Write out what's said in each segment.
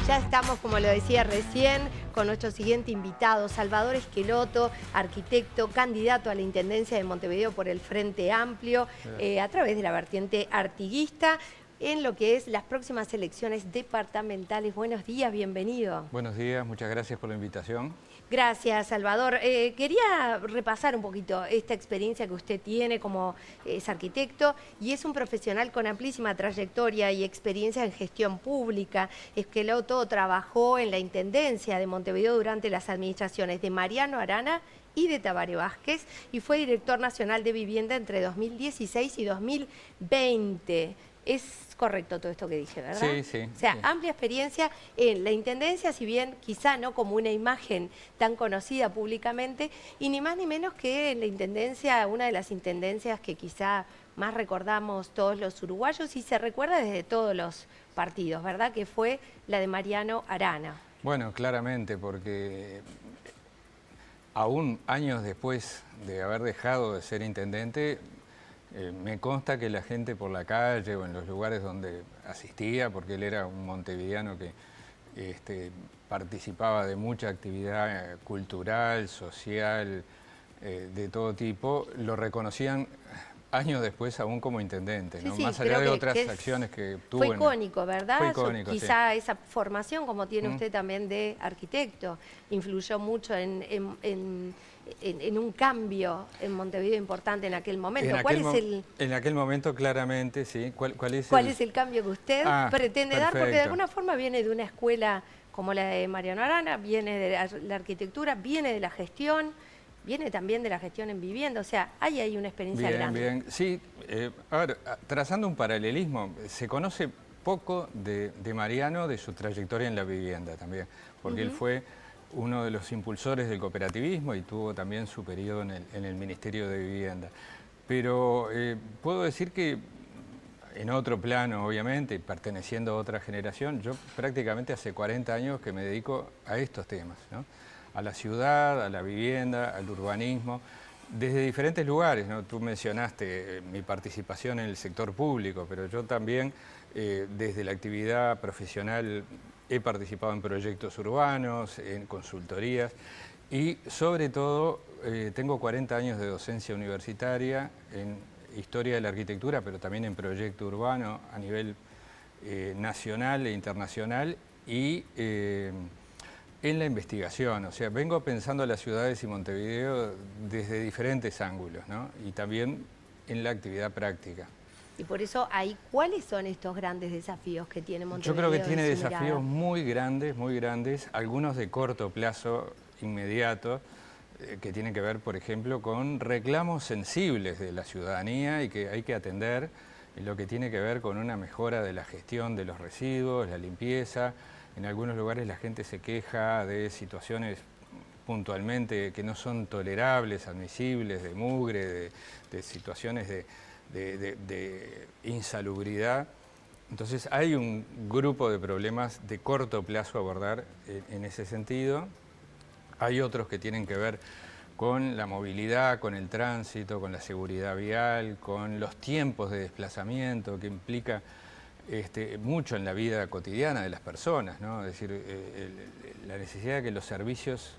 Ya estamos, como lo decía recién, con nuestro siguiente invitado, Salvador Esqueloto, arquitecto, candidato a la Intendencia de Montevideo por el Frente Amplio, a través de la vertiente artiguista, en lo que es las próximas elecciones departamentales. Buenos días, bienvenido. Buenos días, muchas gracias por la invitación. Gracias, Salvador. Quería repasar un poquito esta experiencia que usted tiene como es arquitecto y es un profesional con amplísima trayectoria y experiencia en gestión pública. Esqueloto trabajó en la Intendencia de Montevideo durante las administraciones de Mariano Arana y de Tabaré Vázquez y fue director nacional de vivienda entre 2016 y 2020. Es correcto todo esto que dije, ¿verdad? Sí, sí. O sea, sí. amplia experiencia en la Intendencia, si bien quizá no como una imagen tan conocida públicamente, y ni más ni menos que en la Intendencia, una de las intendencias que quizá más recordamos todos los uruguayos y se recuerda desde todos los partidos, ¿verdad? Que fue la de Mariano Arana. Bueno, claramente, porque aún años después de haber dejado de ser intendente, me consta que la gente por la calle o en los lugares donde asistía, porque él era un montevideano que participaba de mucha actividad cultural, social, de todo tipo, lo reconocían años después aún como intendente, ¿no? Sí, Más allá creo de que otras acciones que tuvo. fue icónico, ¿verdad? Fue icónico, sí. Quizá esa formación, como tiene usted también de arquitecto, influyó mucho en un cambio en Montevideo importante en aquel momento. En aquel momento, claramente, sí. ¿Cuál es el cambio que usted pretende dar? Porque de perfecto. alguna forma viene de una escuela como la de Mariano Arana, viene de la arquitectura, viene de la gestión, viene también de la gestión en vivienda, o sea, hay una experiencia grande. Bien, sí. A ver, trazando un paralelismo, se conoce poco de Mariano, de su trayectoria en la vivienda también, porque él fue uno de los impulsores del cooperativismo y tuvo también su periodo en el Ministerio de Vivienda. Pero puedo decir que en otro plano, obviamente, perteneciendo a otra generación, yo prácticamente hace 40 años que me dedico a estos temas, ¿no? A la ciudad, a la vivienda, al urbanismo, desde diferentes lugares, ¿no? Tú mencionaste mi participación en el sector público, pero yo también desde la actividad profesional he participado en proyectos urbanos, en consultorías y sobre todo tengo 40 años de docencia universitaria en historia de la arquitectura, pero también en proyecto urbano a nivel nacional e internacional y en la investigación. O sea, vengo pensando las ciudades y Montevideo desde diferentes ángulos, ¿no? Y también en la actividad práctica. Y por eso ahí, ¿cuáles son estos grandes desafíos que tiene Montevideo? Yo creo que tiene en su desafíos mirada? muy grandes, algunos de corto plazo, inmediato, que tienen que ver, por ejemplo, con reclamos sensibles de la ciudadanía y que hay que atender, en lo que tiene que ver con una mejora de la gestión de los residuos, la limpieza. En algunos lugares la gente se queja de situaciones puntualmente que no son tolerables, admisibles, de mugre, de situaciones de insalubridad. Entonces hay un grupo de problemas de corto plazo a abordar en ese sentido. Hay otros que tienen que ver con la movilidad, con el tránsito, con la seguridad vial, con los tiempos de desplazamiento, que implica mucho en la vida cotidiana de las personas, ¿no? Es decir, la necesidad de que los servicios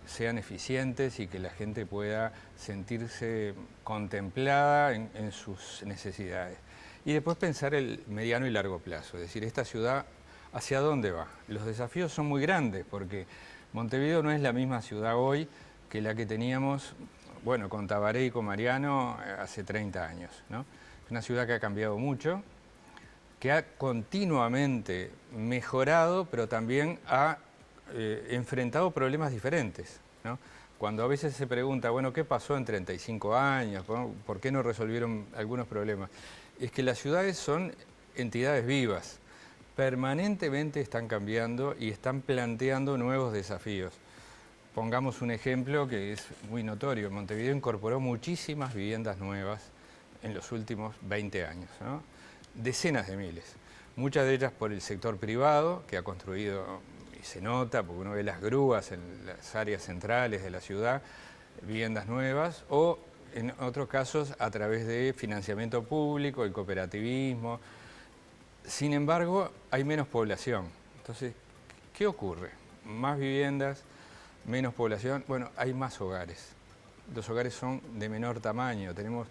sean eficientes y que la gente pueda sentirse contemplada en sus necesidades. Y después pensar el mediano y largo plazo, es decir, esta ciudad, ¿hacia dónde va? Los desafíos son muy grandes porque Montevideo no es la misma ciudad hoy que la que teníamos, bueno, con Tabaré y con Mariano hace 30 años, ¿no? Es una ciudad que ha cambiado mucho, que ha continuamente mejorado, pero también ha enfrentado problemas diferentes, ¿no? Cuando a veces se pregunta, bueno, ¿qué pasó en 35 años? ¿Por qué no resolvieron algunos problemas? Es que las ciudades son entidades vivas, permanentemente están cambiando y están planteando nuevos desafíos. Pongamos un ejemplo que es muy notorio. Montevideo incorporó muchísimas viviendas nuevas en los últimos 20 años, ¿no? Decenas de miles. Muchas de ellas por el sector privado, que ha construido, y se nota, porque uno ve las grúas en las áreas centrales de la ciudad, viviendas nuevas, o en otros casos a través de financiamiento público, el cooperativismo. Sin embargo, hay menos población. Entonces, ¿qué ocurre? Más viviendas, menos población, bueno, hay más hogares. Los hogares son de menor tamaño, tenemos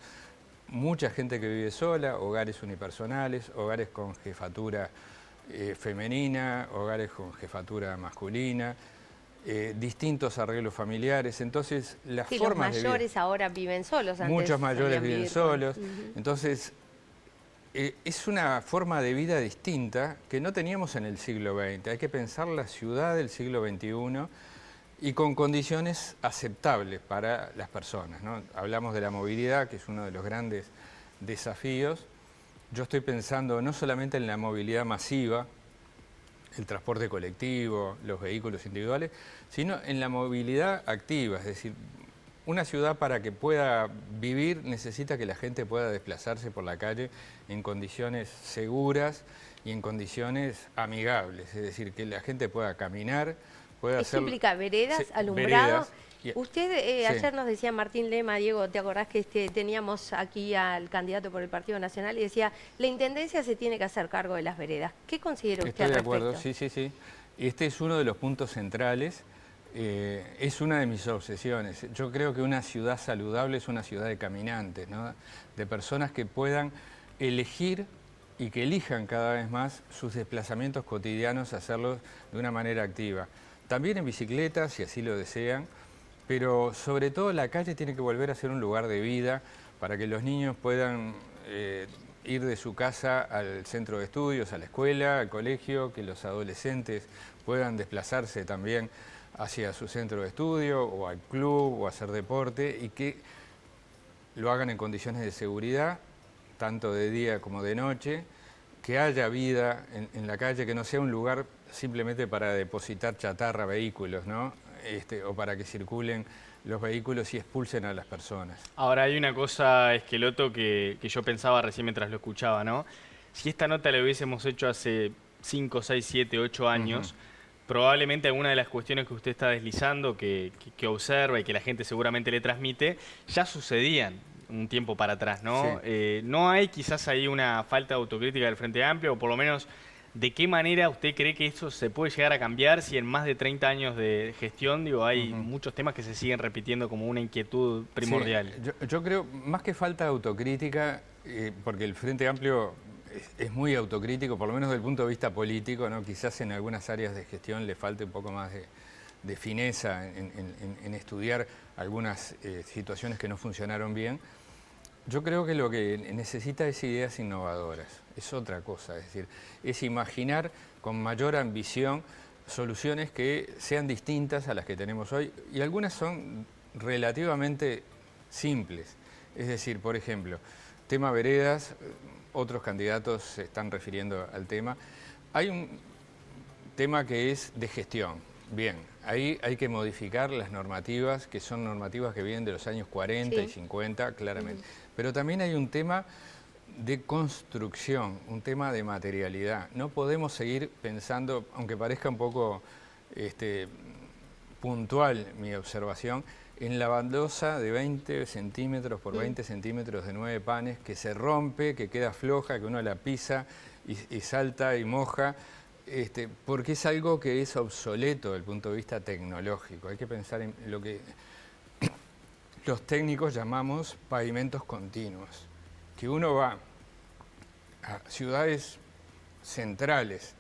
mucha gente que vive sola, hogares unipersonales, hogares con jefatura femenina, hogares con jefatura masculina, distintos arreglos familiares, entonces las Sí, los formas de vida... mayores ahora viven solos. Antes Muchos mayores solían viven vivir solos, entonces es una forma de vida distinta que no teníamos en el siglo XX. Hay que pensar la ciudad del siglo XXI y con condiciones aceptables para las personas, ¿no? Hablamos de la movilidad, que es uno de los grandes desafíos. Yo estoy pensando no solamente en la movilidad masiva, el transporte colectivo, los vehículos individuales, sino en la movilidad activa, es decir, una ciudad para que pueda vivir necesita que la gente pueda desplazarse por la calle en condiciones seguras y en condiciones amigables, es decir, que la gente pueda caminar, pueda ¿Esto hacer... implica veredas, Sí, alumbrado? veredas. Usted Sí. ayer nos decía, Martín Lema, Diego, ¿te acordás que teníamos aquí al candidato por el Partido Nacional y decía, la Intendencia se tiene que hacer cargo de las veredas? ¿Qué considera usted Estoy al de respecto? acuerdo, sí, sí, sí. Este es uno de los puntos centrales, es una de mis obsesiones. Yo creo que una ciudad saludable es una ciudad de caminantes, ¿no? De personas que puedan elegir y que elijan cada vez más sus desplazamientos cotidianos, hacerlos de una manera activa. También en bicicleta, si así lo desean, pero sobre todo la calle tiene que volver a ser un lugar de vida para que los niños puedan ir de su casa al centro de estudios, a la escuela, al colegio, que los adolescentes puedan desplazarse también hacia su centro de estudio o al club o a hacer deporte y que lo hagan en condiciones de seguridad, tanto de día como de noche, que haya vida en la calle, que no sea un lugar simplemente para depositar chatarra, vehículos, ¿no? O para que circulen los vehículos y expulsen a las personas. Ahora hay una cosa, Esqueloto, que yo pensaba recién mientras lo escuchaba, ¿no? Si esta nota la hubiésemos hecho hace 5, 6, 7, 8 años, probablemente alguna de las cuestiones que usted está deslizando, que observa y que la gente seguramente le transmite, ya sucedían un tiempo para atrás, ¿no? Sí. ¿No hay quizás ahí una falta de autocrítica del Frente Amplio, o por lo menos de qué manera usted cree que esto se puede llegar a cambiar si en más de 30 años de gestión, digo, hay muchos temas que se siguen repitiendo como una inquietud primordial? Sí, yo creo, más que falta de autocrítica, porque el Frente Amplio es muy autocrítico, por lo menos desde el punto de vista político, ¿no? Quizás en algunas áreas de gestión le falte un poco más de fineza en estudiar algunas situaciones que no funcionaron bien. Yo creo que lo que necesita es ideas innovadoras, es otra cosa, es decir, es imaginar con mayor ambición soluciones que sean distintas a las que tenemos hoy, y algunas son relativamente simples. Es decir, por ejemplo, tema veredas, otros candidatos se están refiriendo al tema. Hay un tema que es de gestión. Bien, ahí hay que modificar las normativas, que son normativas que vienen de los años 40 y 50, claramente. Pero también hay un tema de construcción, un tema de materialidad. No podemos seguir pensando, aunque parezca un poco puntual mi observación, en la baldosa de 20 centímetros por 20 centímetros de 9 panes, que se rompe, que queda floja, que uno la pisa y salta y moja, porque es algo que es obsoleto desde el punto de vista tecnológico. Hay que pensar en lo que los técnicos llamamos pavimentos continuos, que uno va a ciudades centrales,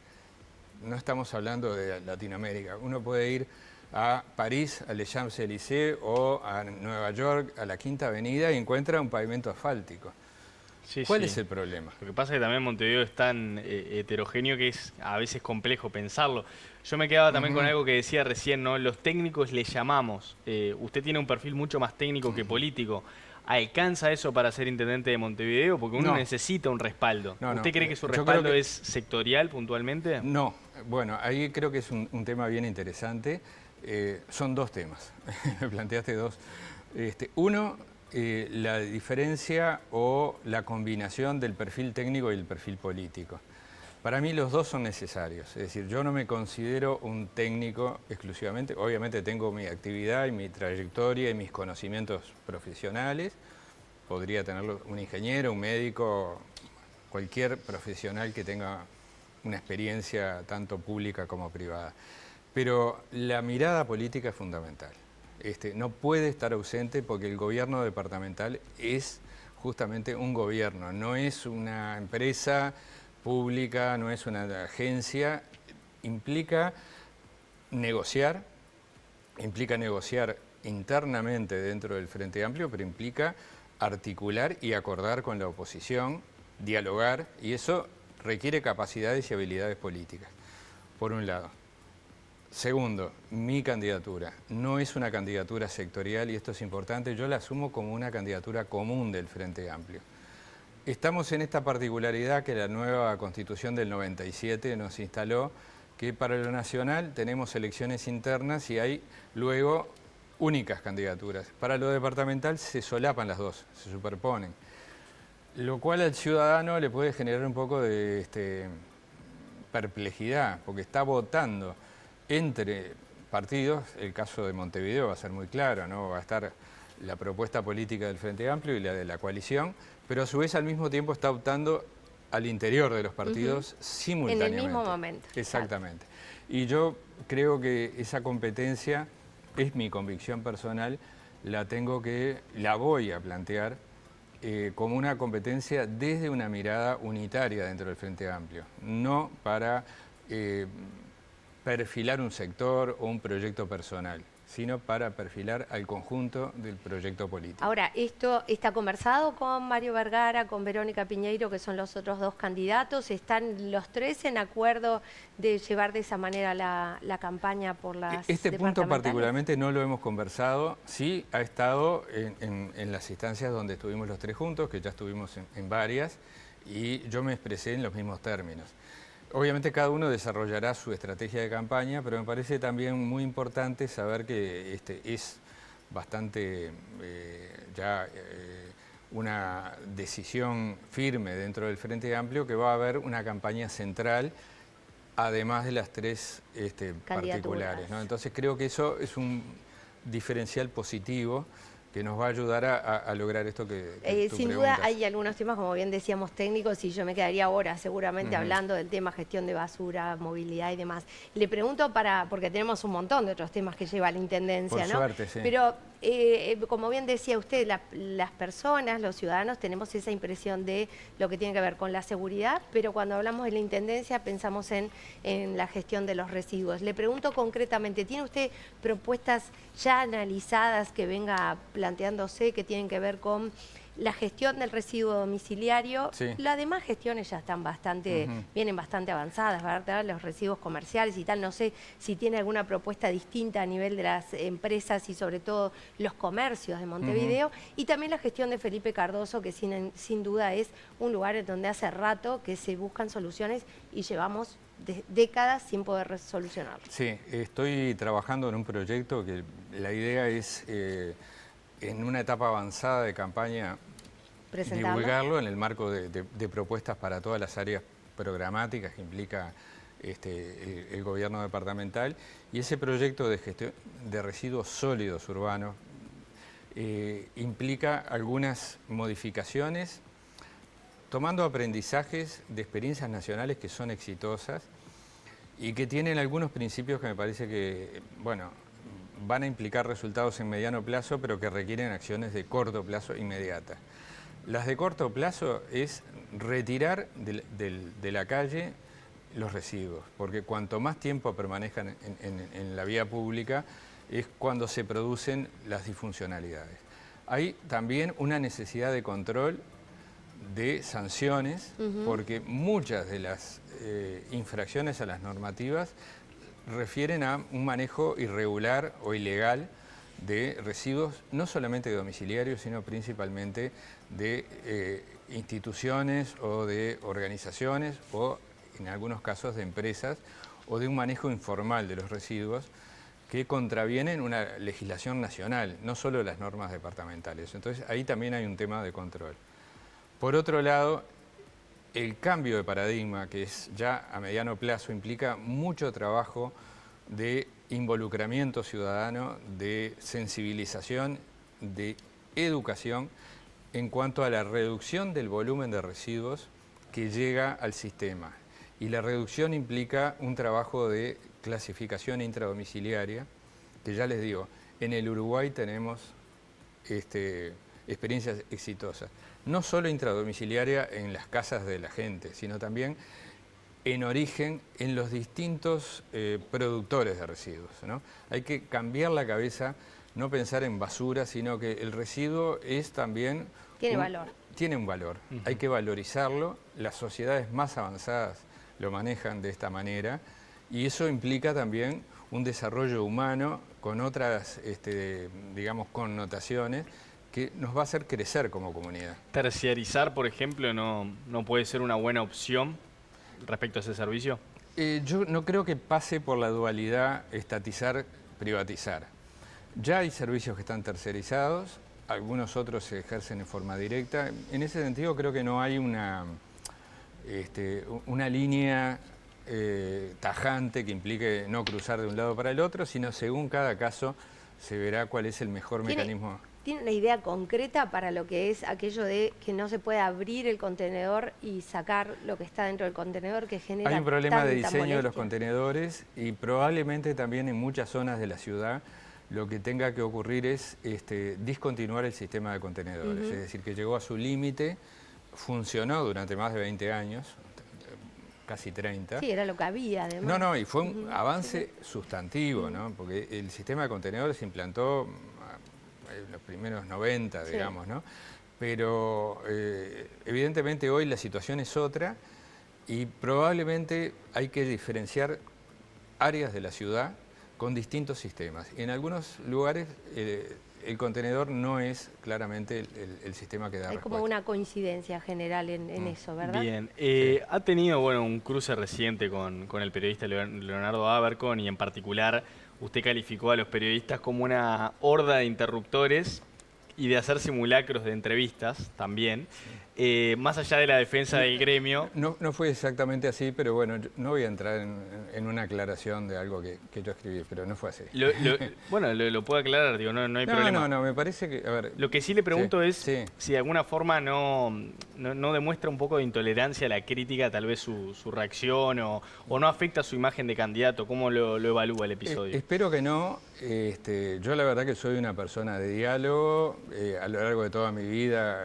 no estamos hablando de Latinoamérica, uno puede ir a París, al Champs-Élysées o a Nueva York, a la Quinta Avenida, y encuentra un pavimento asfáltico. Sí, ¿Cuál sí. es el problema? Lo que pasa es que también Montevideo es tan heterogéneo que es a veces complejo pensarlo. Yo me quedaba también con algo que decía recién, ¿no? Los técnicos le llamamos. Usted tiene un perfil mucho más técnico que político. ¿Alcanza eso para ser intendente de Montevideo? Porque uno necesita un respaldo. ¿Usted cree que su respaldo es sectorial puntualmente? No, bueno, ahí creo que es un tema bien interesante. Son dos temas, me planteaste dos. Uno, la diferencia o la combinación del perfil técnico y el perfil político. Para mí los dos son necesarios, es decir, yo no me considero un técnico exclusivamente, obviamente tengo mi actividad y mi trayectoria y mis conocimientos profesionales, podría tenerlo un ingeniero, un médico, cualquier profesional que tenga una experiencia tanto pública como privada. Pero la mirada política es fundamental. No puede estar ausente porque el gobierno departamental es justamente un gobierno, no es una empresa pública, no es una agencia, implica negociar internamente dentro del Frente Amplio, pero implica articular y acordar con la oposición, dialogar, y eso requiere capacidades y habilidades políticas, por un lado. Segundo, mi candidatura no es una candidatura sectorial y esto es importante, yo la asumo como una candidatura común del Frente Amplio. Estamos en esta particularidad que la nueva Constitución del 97 nos instaló, que para lo nacional tenemos elecciones internas y hay luego únicas candidaturas. Para lo departamental se solapan las dos, se superponen, lo cual al ciudadano le puede generar un poco de perplejidad, porque está votando entre partidos. El caso de Montevideo va a ser muy claro, ¿no? Va a estar la propuesta política del Frente Amplio y la de la coalición, pero a su vez al mismo tiempo está optando al interior de los partidos simultáneamente. En el mismo momento. Exactamente. Y yo creo que esa competencia, es mi convicción personal, la voy a plantear como una competencia desde una mirada unitaria dentro del Frente Amplio, no para perfilar un sector o un proyecto personal, sino para perfilar al conjunto del proyecto político. Ahora, ¿esto está conversado con Mario Vergara, con Verónica Piñeiro, que son los otros dos candidatos? ¿Están los tres en acuerdo de llevar de esa manera la campaña por las Este punto departamentales? particularmente no lo hemos conversado, sí ha estado en las instancias donde estuvimos los tres juntos, que ya estuvimos en varias, y yo me expresé en los mismos términos. Obviamente cada uno desarrollará su estrategia de campaña, pero me parece también muy importante saber que es bastante una decisión firme dentro del Frente Amplio que va a haber una campaña central, además de las tres particulares, ¿no? Entonces creo que eso es un diferencial positivo que nos va a ayudar a lograr esto que tú sin preguntas. duda hay algunos temas, como bien decíamos, técnicos, y yo me quedaría horas seguramente hablando del tema gestión de basura, movilidad y demás. Le pregunto porque tenemos un montón de otros temas que lleva la Intendencia, Por ¿no? suerte, sí. Pero como bien decía usted, las personas, los ciudadanos, tenemos esa impresión de lo que tiene que ver con la seguridad, pero cuando hablamos de la Intendencia pensamos en la gestión de los residuos. Le pregunto concretamente, ¿tiene usted propuestas ya analizadas que venga planteándose que tienen que ver con la gestión del residuo domiciliario? Sí. Las demás gestiones ya están vienen bastante avanzadas, ¿verdad? Los residuos comerciales y tal. No sé si tiene alguna propuesta distinta a nivel de las empresas y sobre todo los comercios de Montevideo. Y también la gestión de Felipe Cardoso, que sin duda es un lugar en donde hace rato que se buscan soluciones y llevamos décadas sin poder solucionarlo. Sí, estoy trabajando en un proyecto que la idea es, en una etapa avanzada de campaña, divulgarlo en el marco de propuestas para todas las áreas programáticas que implica el gobierno departamental. Y ese proyecto de gestión de residuos sólidos urbanos implica algunas modificaciones, tomando aprendizajes de experiencias nacionales que son exitosas y que tienen algunos principios que me parece que, bueno, van a implicar resultados en mediano plazo, pero que requieren acciones de corto plazo inmediatas. Las de corto plazo es retirar de la calle los residuos, porque cuanto más tiempo permanezcan en la vía pública es cuando se producen las disfuncionalidades. Hay también una necesidad de control, de sanciones, porque muchas de las infracciones a las normativas refieren a un manejo irregular o ilegal de residuos, no solamente domiciliarios, sino principalmente de instituciones o de organizaciones o en algunos casos de empresas, o de un manejo informal de los residuos que contravienen una legislación nacional, no solo las normas departamentales. Entonces ahí también hay un tema de control. Por otro lado, el cambio de paradigma, que es ya a mediano plazo, implica mucho trabajo de involucramiento ciudadano, de sensibilización, de educación en cuanto a la reducción del volumen de residuos que llega al sistema y la reducción implica un trabajo de clasificación intradomiciliaria, que ya les digo, en el Uruguay tenemos experiencias exitosas. No solo intradomiciliaria en las casas de la gente, sino también en origen en los distintos productores de residuos, ¿no? Hay que cambiar la cabeza, no pensar en basura, sino que el residuo es también... Tiene valor. Tiene un valor, hay que valorizarlo. Las sociedades más avanzadas lo manejan de esta manera y eso implica también un desarrollo humano con otras, digamos, connotaciones que nos va a hacer crecer como comunidad. Terciarizar, por ejemplo, no puede ser una buena opción respecto a ese servicio. Yo no creo que pase por la dualidad estatizar, privatizar. Ya hay servicios que están tercerizados, algunos otros se ejercen en forma directa. En ese sentido creo que no hay una línea tajante que implique no cruzar de un lado para el otro, sino según cada caso se verá cuál es el mejor mecanismo. ¿Tiene una idea concreta para lo que es aquello de que no se puede abrir el contenedor y sacar lo que está dentro del contenedor que genera Hay un problema de diseño molestia de los contenedores y probablemente también en muchas zonas de la ciudad lo que tenga que ocurrir es discontinuar el sistema de contenedores. Es decir, que llegó a su límite, funcionó durante más de 20 años, casi 30. Sí, era lo que había además. No, y fue un avance sustantivo, ¿no? Porque el sistema de contenedores se implantó en los primeros 90, digamos, ¿no? Pero evidentemente hoy la situación es otra y probablemente hay que diferenciar áreas de la ciudad con distintos sistemas. En algunos lugares el contenedor no es claramente el sistema que da respuesta. Hay como una coincidencia general en eso, ¿verdad? Bien. Ha tenido un cruce reciente con el periodista Leonardo Abercon y en particular usted calificó a los periodistas como una horda de interruptores y de hacer simulacros de entrevistas también. Más allá de la defensa del gremio... No fue exactamente así, pero bueno, yo no voy a entrar en una aclaración de algo que yo escribí, pero no fue así. Lo puedo aclarar, digo, no hay problema. No, me parece que... A ver, lo que sí le pregunto es sí. si de alguna forma no demuestra un poco de intolerancia a la crítica, tal vez su reacción, o no afecta su imagen de candidato. ¿Cómo lo evalúa el episodio? Espero que no. Yo la verdad que soy una persona de diálogo. A lo largo de toda mi vida,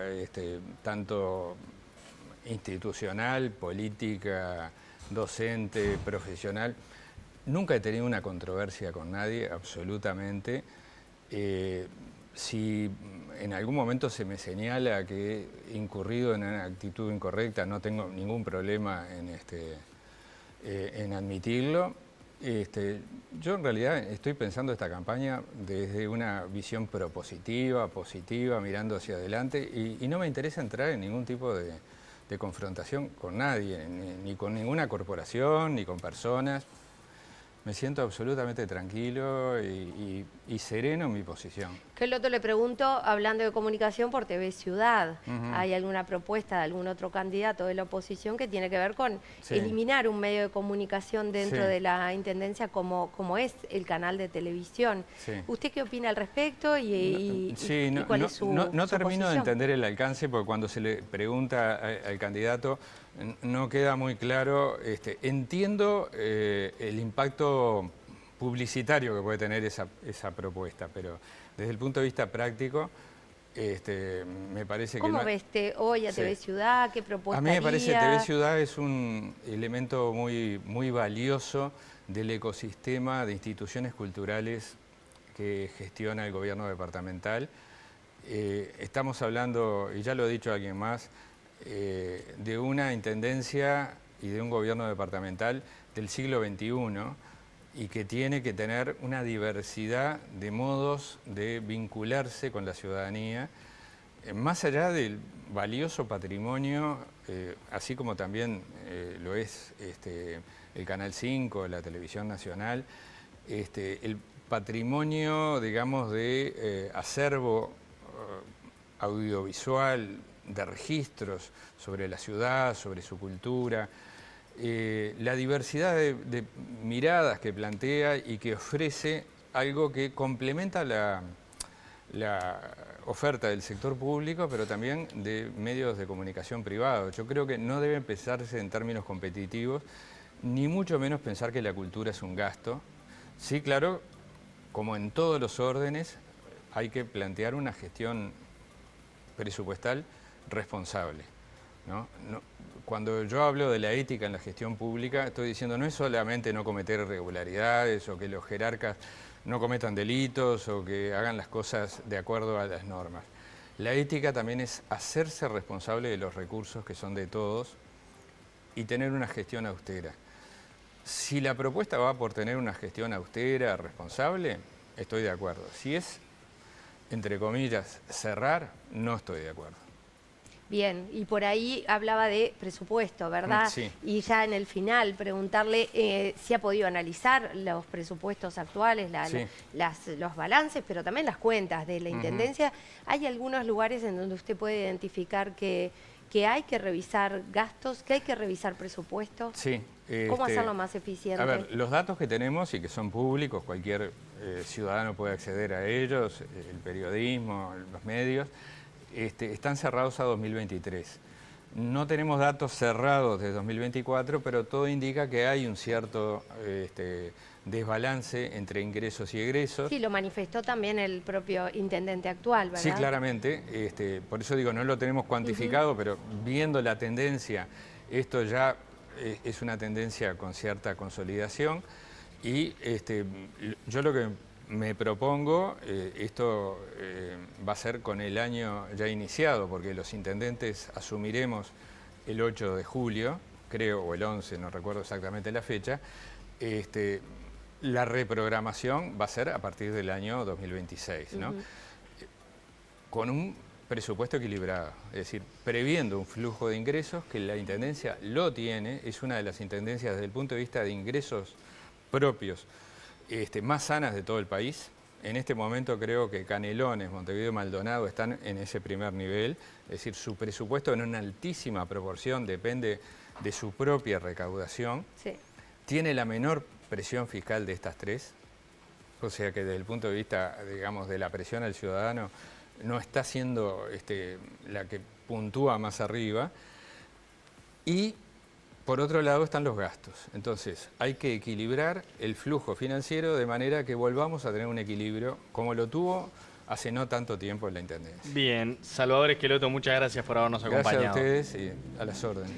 tanto institucional, política, docente, profesional, nunca he tenido una controversia con nadie, absolutamente. Si en algún momento se me señala que he incurrido en una actitud incorrecta, no tengo ningún problema en admitirlo. Yo en realidad estoy pensando esta campaña desde una visión propositiva, positiva, mirando hacia adelante y no me interesa entrar en ningún tipo de confrontación con nadie, ni con ninguna corporación, ni con personas. Me siento absolutamente tranquilo y sereno en mi posición. Que el otro le pregunto, hablando de comunicación por TV Ciudad, ¿hay alguna propuesta de algún otro candidato de la oposición que tiene que ver con eliminar un medio de comunicación dentro de la Intendencia como es el canal de televisión? ¿Usted qué opina al respecto y cuál es su No termino de posición? entender el alcance porque cuando se le pregunta al candidato no queda muy claro. Entiendo el impacto publicitario que puede tener esa propuesta, pero desde el punto de vista práctico, me parece que... ¿Cómo ves hoy a TV Ciudad? ¿Qué propuesta A mí me parece que haría? TV Ciudad es un elemento muy, muy valioso del ecosistema de instituciones culturales que gestiona el gobierno departamental. Estamos hablando, y ya lo ha dicho alguien más, de una intendencia y de un gobierno departamental del siglo XXI y que tiene que tener una diversidad de modos de vincularse con la ciudadanía, más allá del valioso patrimonio, así como también lo es el Canal 5, la Televisión Nacional, el patrimonio, digamos, de acervo audiovisual, de registros sobre la ciudad, sobre su cultura, la diversidad de miradas que plantea y que ofrece algo que complementa oferta del sector público, pero también de medios de comunicación privados. Yo creo que no debe pensarse en términos competitivos, ni mucho menos pensar que la cultura es un gasto. Sí, claro, como en todos los órdenes, hay que plantear una gestión presupuestal responsable, ¿no? Cuando yo hablo de la ética en la gestión pública, estoy diciendo no es solamente no cometer irregularidades o que los jerarcas no cometan delitos o que hagan las cosas de acuerdo a las normas. La ética también es hacerse responsable de los recursos que son de todos y tener una gestión austera. Si la propuesta va por tener una gestión austera, responsable, estoy de acuerdo. Si es, entre comillas, cerrar, no estoy de acuerdo. Bien, y por ahí hablaba de presupuesto, ¿verdad? Sí. Y ya en el final preguntarle si ha podido analizar los presupuestos actuales, Sí. los balances, pero también las cuentas de la Intendencia. ¿Hay algunos lugares en donde usted puede identificar que hay que revisar gastos, que hay que revisar presupuestos? Sí. ¿Cómo hacerlo más eficiente? A ver, los datos que tenemos y que son públicos, cualquier ciudadano puede acceder a ellos, el periodismo, los medios, están cerrados a 2023. No tenemos datos cerrados de 2024, pero todo indica que hay un cierto desbalance entre ingresos y egresos. Sí, lo manifestó también el propio intendente actual, ¿verdad? Sí, claramente. Por eso digo, no lo tenemos cuantificado, pero viendo la tendencia, esto ya es una tendencia con cierta consolidación. Y yo lo que me propongo, esto va a ser con el año ya iniciado, porque los intendentes asumiremos el 8 de julio, creo, o el 11, no recuerdo exactamente la fecha. La reprogramación va a ser a partir del año 2026, ¿no? Con un presupuesto equilibrado, es decir, previendo un flujo de ingresos que la Intendencia lo tiene, es una de las intendencias desde el punto de vista de ingresos propios más sanas de todo el país. En este momento creo que Canelones, Montevideo y Maldonado están en ese primer nivel, es decir, su presupuesto en una altísima proporción depende de su propia recaudación. Sí. Tiene la menor presión fiscal de estas tres, o sea que desde el punto de vista, digamos, de la presión al ciudadano, no está siendo la que puntúa más arriba. Y por otro lado están los gastos. Entonces hay que equilibrar el flujo financiero de manera que volvamos a tener un equilibrio como lo tuvo hace no tanto tiempo en la Intendencia. Bien, Salvador Esqueloto, muchas gracias por habernos acompañado. Gracias a ustedes y a las órdenes.